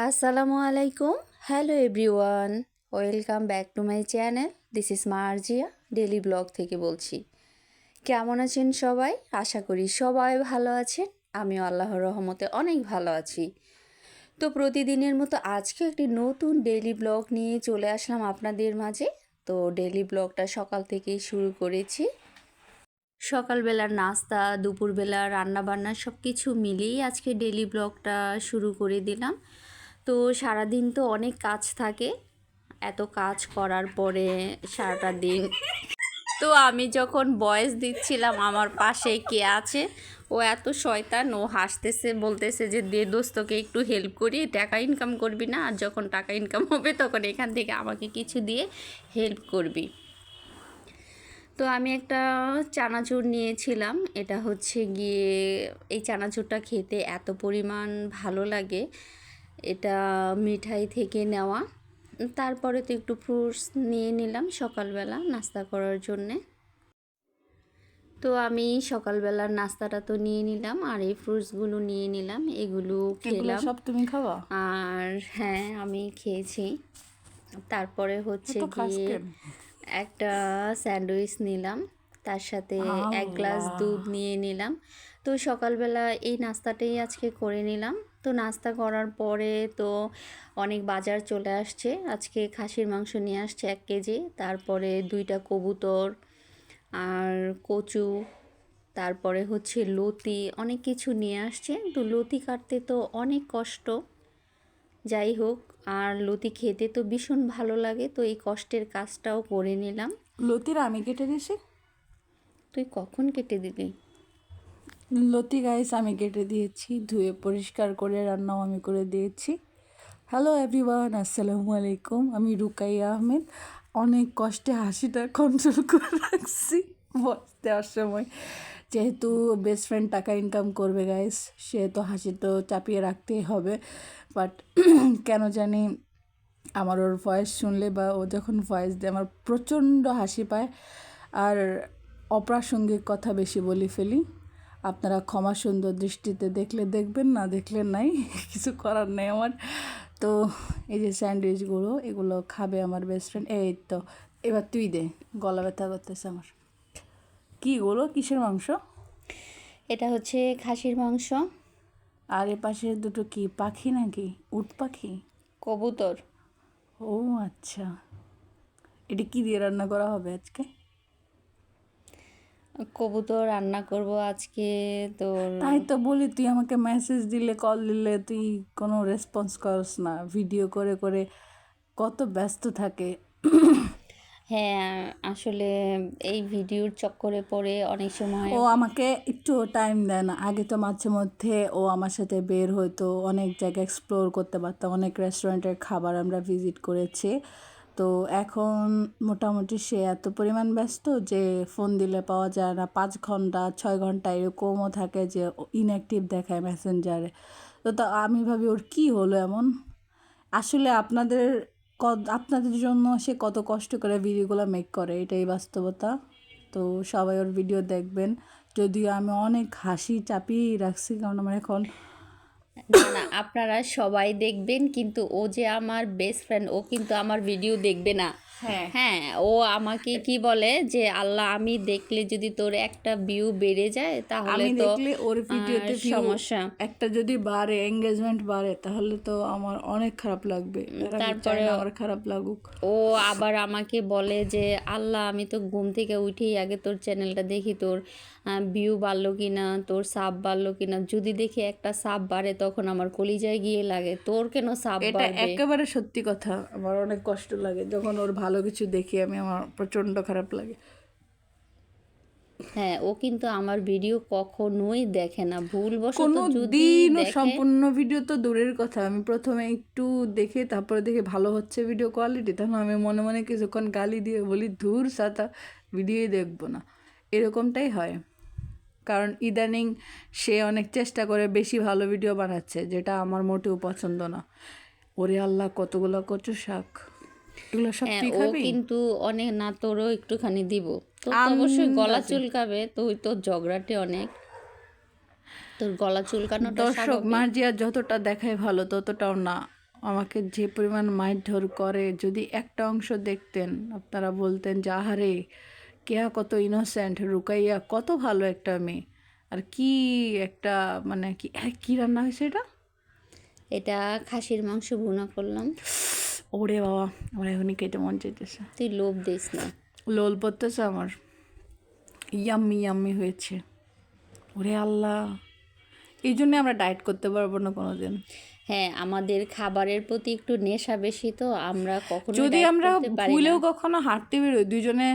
আসসালামু আলাইকুম। Hello everyone, welcome back to my channel. This is Marjia, daily blog থেকে বলছি। কেমন আছেন সবাই? আশা করি সবাই ভালো আছেন। আমিও আল্লাহর রহমতে অনেক ভালো আছি। তো প্রতিদিনের মতো আজকে একটি নতুন ডেলি ব্লগ নিয়ে চলে আসলাম আপনাদের মাঝে। তো ডেলি ব্লগটা সকাল থেকেই শুরু করেছি। সকালবেলার নাস্তা, দুপুরবেলা রান্নাবান্না সব কিছু মিলিয়েই আজকে ডেলি ব্লগটা শুরু করে দিলাম। তো সারাদিন তো অনেক কাজ থাকে, এত কাজ করার পরে সারাটা দিন তো আমি যখন ভয়েস দিচ্ছিলাম আমার পাশে কে আছে, ও এত শয়তান, ও হাসতেছে, বলতেছে যে দে দোস্তকে একটু হেল্প করি, টাকা ইনকাম করবি না, আর যখন টাকা ইনকাম হবে তখন এখান থেকে আমাকে কিছু দিয়ে হেল্প করবি। তো আমি একটা চানাচুর নিয়েছিলাম, এটা হচ্ছে গিয়ে এই চানাচুরটা খেতে এত পরিমাণ ভালো লাগে, এটা মিঠাই থেকে নেওয়া। তারপরে তো একটু ফ্রুটস নিয়ে নিলাম সকালবেলা নাস্তা করার জন্যে। তো আমি সকালবেলার নাস্তাটা তো নিয়ে নিলাম, আর এই ফ্রুটসগুলো নিয়ে নিলাম, এগুলো খেলাম। সব তুমি খাওয়া? আর হ্যাঁ, আমি খেয়েছি। তারপরে হচ্ছে গিয়ে একটা স্যান্ডউইচ নিলাম, তার সাথে এক গ্লাস দুধ নিয়ে নিলাম। তো সকালবেলা এই নাস্তাটাই আজকে করে নিলাম। তো নাস্তা করার পরে তো অনেক বাজার চলে আসছে, আজকে খাসির মাংস নিয়ে আসছে 1 কেজি, তারপরে 2টা কবুতর আর কচু, তারপরে হচ্ছে লতি, অনেক কিছু নিয়ে আসছে। তো লতি কাটতে তো অনেক কষ্ট, যাই হোক, আর লতি খেতে তো ভীষণ ভালো লাগে, তো এই কষ্টের কাজটাও করে নিলাম। লতির আমি কেটে দিয়েছি। তুই কখন কেটে দিলি? লতি গাইস আমি কেটে দিয়েছি, ধুয়ে পরিষ্কার করে রান্নাও আমি করে দিয়েছি। হ্যালো এভরিওয়ান, আসসালামু আলাইকুম। আমি রুকাইয়া আহমেদ। অনেক কষ্টে হাসিটা কন্ট্রোল করে রাখছি ভয়েস দেওয়ার সময়, যেহেতু বেস্ট ফ্রেন্ড টাকা ইনকাম করবে গাইস, সেহেতু হাসি তো চাপিয়ে রাখতেই হবে। বাট কেন জানি আমার ওর ভয়েস শুনলে বা ও যখন ভয়েস দেয় আমার প্রচণ্ড হাসি পায়, আর অপ্রাসঙ্গিক কথা বেশি বলে ফেলি। আপনারা ক্ষমা সুন্দর দৃষ্টিতে দেখলে দেখবেন, না দেখলে নাই, কিছু করার নেই আমার। তো এই যে স্যান্ডউইচগুলো, এগুলো খাবে আমার বেস্ট ফ্রেন্ড। এই তো এবার তুই দে, গলা ব্যথা করতেছে আমার। কী গুলো, কিসের মাংস? এটা হচ্ছে খাসির মাংস। আর এ পাশে দুটো কি পাখি নাকি? উট পাখি? কবুতর। ও আচ্ছা, এটা কি দিয়ে রান্না করা হবে আজকে? কবুতর রান্না করব আজকে। তোর তাই তো বলি, তুই আমাকে মেসেজ দিলে, কল দিলে তুই কোনো রেসপন্স করস না, ভিডিও করে করে কত ব্যস্ত থাকে। হ্যাঁ, আসলে এই ভিডিওর চক্করে পড়ে অনেক সময় ও আমাকে একটু টাইম দেয় না। আগে তো মাঝে মধ্যে ও আমার সাথে বের হতো, অনেক জায়গায় এক্সপ্লোর করতে পারতাম, অনেক রেস্টুরেন্টের খাবার আমরা ভিজিট করেছি। তো এখন মোটামুটি সে এত পরিমাণ ব্যস্ত যে ফোন দিলে পাওয়া যায় না, 5 ঘন্টা 6 ঘন্টা এরকমও থাকে যে ইনঅ্যাক্টিভ দেখায় মেসেঞ্জারে। তো আমি ভাবি ওর কী হলো এমন। আসলে আপনাদের জন্য সে কত কষ্ট করে ভিডিওগুলো মেক করে, এটাই বাস্তবতা। তো সবাই ওর ভিডিও দেখবেন, যদিও আমি অনেক হাসি চাপিয়ে রাখছি, কারণ আমার এখন না না, আপনারা সবাই দেখবেন, কিন্তু ও যে আমার বেস্ট ফ্রেন্ড, ও কিন্তু আমার ভিডিও দেখবে না। হ্যাঁ, ও আমাকে কি বলে যে আল্লাহ, আমি দেখলে যদি তোর একটা ভিউ বেড়ে যায় তাহলে আমি তো দেখলে ওর ভিডিওতে সমস্যা। একটা যদি বাড়ে, এঙ্গেজমেন্ট বাড়ে, তাহলে তো আমার অনেক খারাপ লাগবে। আমি চাই না আমার খারাপ লাগুক। ও আবার আমাকে বলে যে আল্লাহ, আমি তো ঘুম থেকে উঠেই আগে তোর চ্যানেলটা দেখি, তোর ভিউ বাড়লো কি না, তোর সাব বাড়লো কি না, যদি দেখি একটা সাব বাড়ে তখন আমার কলিজায় গিয়ে লাগে, তোর কেন সাব এটা বাড়বে? একেবারে সত্যি কথা। আমার অনেক কষ্ট লাগে যখন ওর ভালো কিছু দেখি, আমার প্রচণ্ড খারাপ লাগে। হ্যাঁ, ও কিন্তু আমার ভিডিও কখনোই দেখে না, ভুলবশত কোনো যদি দিনও দেখে। সম্পূর্ণ ভিডিও তো দূরের কথা, আমি প্রথমে একটু দেখে তারপরে দেখে ভালো হচ্ছে ভিডিও কোয়ালিটি, তখন আমি মনে মনে কিছুক্ষণ গালি দিয়ে বলি ধুর সাতা, ভিডিওই দেখবো না, এরকমটাই হয়। কারণ ইদানিং সে অনেক চেষ্টা করে বেশি ভালো ভিডিও বানাচ্ছে, যেটা আমার মোটেও পছন্দ না। ওরে আল্লাহ, কতগুলো কচু শাক, এগুলো সব হ্যাঁ, তুই ও খাবি? কিন্তু অনেক না, তোরও একটুখানি দিব। তোর তো অবশ্যই গলা আন্দাজে। চুলকাবে, তুই তো ঝগড়াটে অনেক, তোর গলা চুলকানোটা দর্শক স্বাভাবিক। মার্জিয়া যতটা দেখায় ভালো ততটাও না, আমাকে যে পরিমাণ মারধর করে, যদি একটা অংশ দেখতেন আপনারা বলতেন যে আহারে কেয়া কত ইনোসেন্ট, রুকাইয়া কত ভালো একটা মেয়ে। আর কি একটা মানে কি রান্না হয়েছে এটা? এটা খাসির মাংস ভুনা করলাম। ওরে বাবা, আমার এখনই কেটে মন চাইতেছে, তুই লোভ দিস না। লোল পড়তেছে আমার। ইয়াম্মি ইয়াম্মি হয়েছে। ওরে আল্লাহ, এই জন্যে আমরা ডায়েট করতে পারবো না কোনো দিন। হ্যাঁ, আমাদের খাবারের প্রতি একটু নেশা বেশি, তো আমরা কখনো যদি ডায়েট আমরা করতে পারি না। ভুলেও কখনো হাঁটতে বেরোই দুজনে,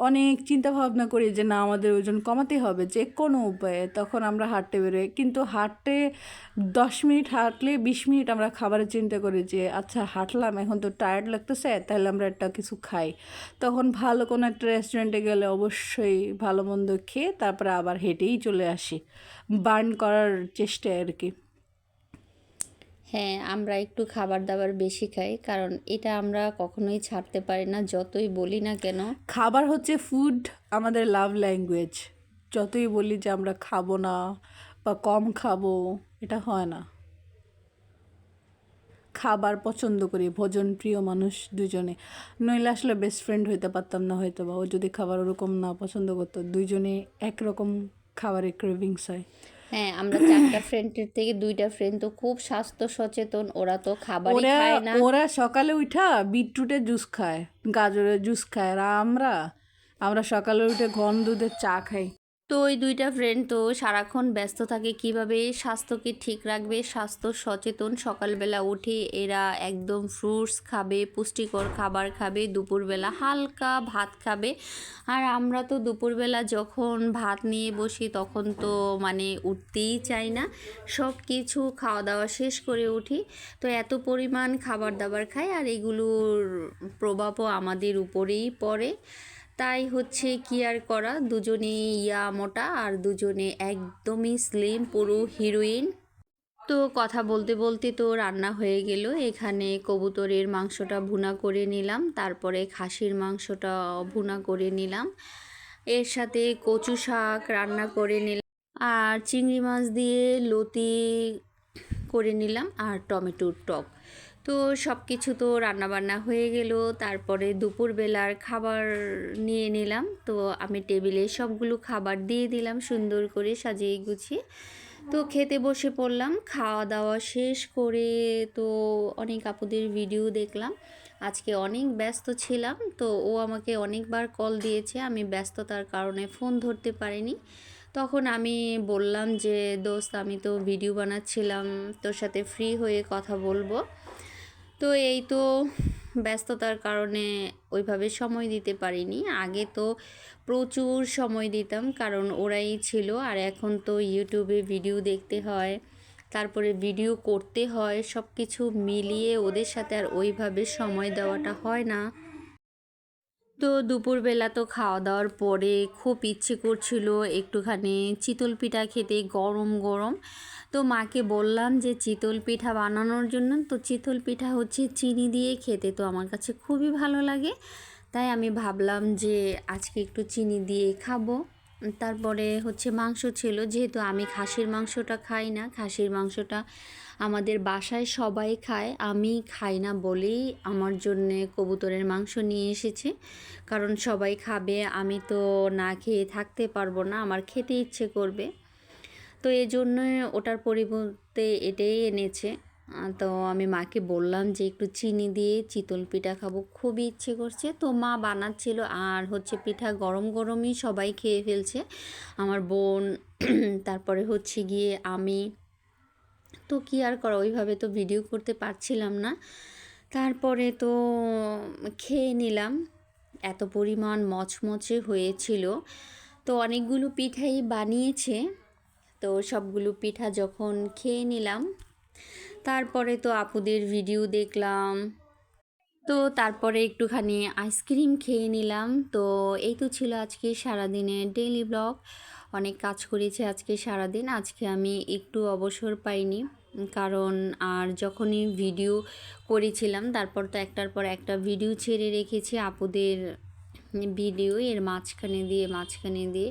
অনেক চিন্তা ভাবনা করি যে না আমাদের ওজন কমাতে হবে যে কোনো উপায়ে, তখন আমরা হাঁটতে বেরোই। কিন্তু হাঁটতে 10 মিনিট হাঁটলে 20 মিনিট আমরা খাবারের চিন্তা করি যে আচ্ছা হাঁটলাম, এখন তো টায়ার্ড লাগতেছে, তাহলে আমরা একটা কিছু খাই। তখন ভালো কোনো একটা রেস্টুরেন্টে গেলে অবশ্যই ভালো মন্দ খেয়ে তারপরে আবার হেঁটেই চলে আসি, বার্ন করার চেষ্টায় আর কি। হ্যাঁ, আমরা একটু খাবার দাবার বেশি খাই, কারণ এটা আমরা কখনোই ছাড়তে পারি না, যতই বলি না কেন। খাবার হচ্ছে ফুড, আমাদের লাভ ল্যাঙ্গুয়েজ। যতই বলি যে আমরা খাবো না বা কম খাবো, এটা হয় না। খাবার পছন্দ করি, ভোজন প্রিয় মানুষ দুজনে, নইলে আসলে বেস্ট ফ্রেন্ড হইতে পারতাম না হয়তো বা। ও যদি খাবার ওরকম না পছন্দ করতো, দুইজনে একরকম খাবারের ক্রেভিংস হয়। হ্যাঁ, আমরা 4টা ফ্রেন্ডের থেকে 2টা ফ্রেন্ড তো খুব স্বাস্থ্য সচেতন, ওরা তো খাবারই ওরা খায় না। ওরা সকালে উঠা বিটরুটের জুস খায়, গাজরের জুস খায়, আর আমরা সকালে উঠে ঘন দুধের চা খাই। তো ওই 2টা ফ্রেন্ড তো সারাক্ষণ ব্যস্ত থাকে কিভাবে স্বাস্থ্যকে ঠিক রাখবে, স্বাস্থ্য সচেতন। সকালবেলা উঠে এরা একদম ফ্রুটস খাবে, পুষ্টিকর খাবার খাবে, দুপুরবেলা হালকা ভাত খাবে। আর আমরা তো দুপুরবেলা যখন ভাত নিয়ে বসি তখন তো মানে উঠতেই চাই না, সব কিছু খাওয়া দাওয়া শেষ করে উঠি। তো এত পরিমাণ খাবার দাবার খাই, আর এগুলোর প্রভাবও আমাদের উপরেই পড়ে। তাই হচ্ছে কি আর করা, দুজনেই মোটা আর দুজনে একদমই স্লিম, পুরো হিরোইন। তো কথা বলতে বলতে তো রান্না হয়ে গেল। এখানে কবুতরের মাংসটা ভুনা করে নিলাম, তারপরে খাসির মাংসটা ভুনা করে নিলাম, এর সাথে কচু শাক রান্না করে নিলাম, আর চিংড়ি মাছ দিয়ে লতি করে নিলাম, আর টমেটোর টক। তো সব কিছু তো রান্নাবান্না হয়ে গেল। তারপরে দুপুরবেলার খাবার নিয়ে নিলাম। তো আমি টেবিলে সবগুলো খাবার দিয়ে দিলাম সুন্দর করে সাজিয়ে গুছিয়ে। তো খেতে বসে পড়লাম। খাওয়া দাওয়া শেষ করে তো অনেক আপুদের ভিডিও দেখলাম। আজকে অনেক ব্যস্ত ছিলাম, তো ও আমাকে অনেকবার কল দিয়েছে, আমি ব্যস্ততার কারণে ফোন ধরতে পারিনি। তখন আমি বললাম যে দোস্ত, আমি তো ভিডিও বানাচ্ছিলাম, তোর সাথে ফ্রি হয়ে কথা বলবো। তো এই তো ব্যস্ততার কারণে ওইভাবে সময় দিতে পারিনি। আগে তো প্রচুর সময় দিতাম, কারণ ওরাই ছিল। আর এখন তো ইউটিউবে ভিডিও দেখতে হয়, তারপরে ভিডিও করতে হয়, সব কিছু মিলিয়ে ওদের সাথে আর ওইভাবে সময় দেওয়াটা হয় না। তো দুপুরবেলা তো খাওয়া দাওয়ার পরে খুব ইচ্ছে করছিল একটুখানি চিতল পিঠা খেতে, গরম গরম। তো মাকে বললাম যে চিতল পিঠা বানানোর জন্য। তো চিতল পিঠা হচ্ছে চিনি দিয়ে খেতে তো আমার কাছে খুবই ভালো লাগে, তাই আমি ভাবলাম যে আজকে একটু চিনি দিয়ে খাবো। তারপরে হচ্ছে মাংস ছিল, যেহেতু আমি খাসির মাংসটা খাই না, খাসির মাংসটা আমাদের বাসায় সবাই খায়, আমি খাই না বলেই আমার জন্যে কবুতরের মাংস নিয়ে এসেছে। কারণ সবাই খাবে, আমি তো না খেয়ে থাকতে পারবো না, আমার খেতে ইচ্ছে করবে। তো এই জন্য ওটার পরিবর্তে এটাই এনেছে। তো আমি মাকে বললাম যে একটু চিনি দিয়ে চিতল পিঠা খাবো, খুবই ইচ্ছে করছে। তো মা বানাচ্ছিল, আর হচ্ছে পিঠা গরম গরমই সবাই খেয়ে ফেলছে, আমার বোন তারপরে হচ্ছে গিয়ে আমি। তো কী আর করা, ওইভাবে তো ভিডিও করতে পারছিলাম না। তারপরে তো খেয়ে নিলাম, এত পরিমাণ মচমচে হয়েছিল। তো অনেকগুলো পিঠাই বানিয়েছে, তো সবগুলো পিঠা যখন খেয়ে নিলাম, তারপরে তো আপুদের ভিডিও দেখলাম। তো তারপরে একটুখানি আইসক্রিম খেয়ে নিলাম। তো এই তো ছিল আজকে সারাদিনের ডেইলি ব্লগ। অনেক কাজ করেছি আজকে সারাদিন, আজকে আমি একটু অবসর পাইনি, কারণ আর যখনই ভিডিও করেছিলাম তারপর তো একটার পর একটা ভিডিও ছেড়ে রেখেছি আপুদের ভিডিও, এর মাঝখানে দিয়ে।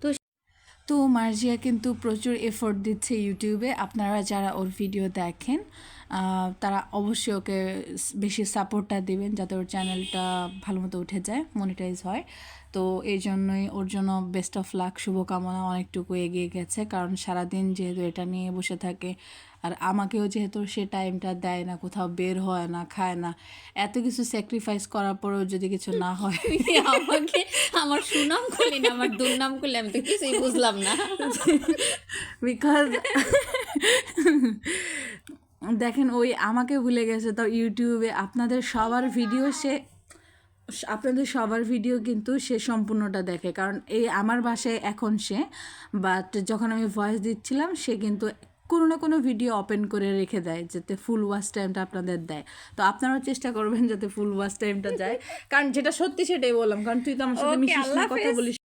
তো তো মার্জিয়া কিন্তু প্রচুর এফোর্ট দিচ্ছে ইউটিউবে। আপনারা যারা ওর ভিডিও দেখেন তারা অবশ্যই ওকে বেশি সাপোর্টটা দেবেন যাতে ওর চ্যানেলটা ভালো মতো উঠে যায়, মনিটাইজ হয়। তো এই জন্যই ওর জন্য বেস্ট অফ লাক, শুভকামনা। অনেকটুকু এগিয়ে গেছে, কারণ সারাদিন যেহেতু এটা নিয়ে বসে থাকে, আর আমাকেও যেহেতু সে টাইমটা দেয় না, কোথাও বের হয় না, খায় না, এত কিছু স্যাক্রিফাইস করার পরেও যদি কিছু না হয় আমাকে আমার সুনাম করলি না, আমার দুর্নাম করলি, আমি তো কিছুই বুঝলাম না। বিকজ দেখেন ওই আমাকে ভুলে গেছে, তো ইউটিউবে আপনাদের সবার ভিডিও কিন্তু সে সম্পূর্ণটা দেখে, কারণ এই আমার বাসায় এখন সে, বাট যখন আমি ভয়েস দিচ্ছিলাম সে কিন্তু কোনো না কোনো ভিডিও ওপেন করে রেখে দেয় যাতে ফুল ওয়াচ টাইমটা আপনাদের দেয়। তো আপনারাও চেষ্টা করবেন যাতে ফুল ওয়াচ টাইমটা যায়, কারণ যেটা সত্যি সেটাই বললাম, কারণ তুই তো আমার সাথে ওকে, মিশিস না, আল্লাহ কথা হাফেজ। বলিস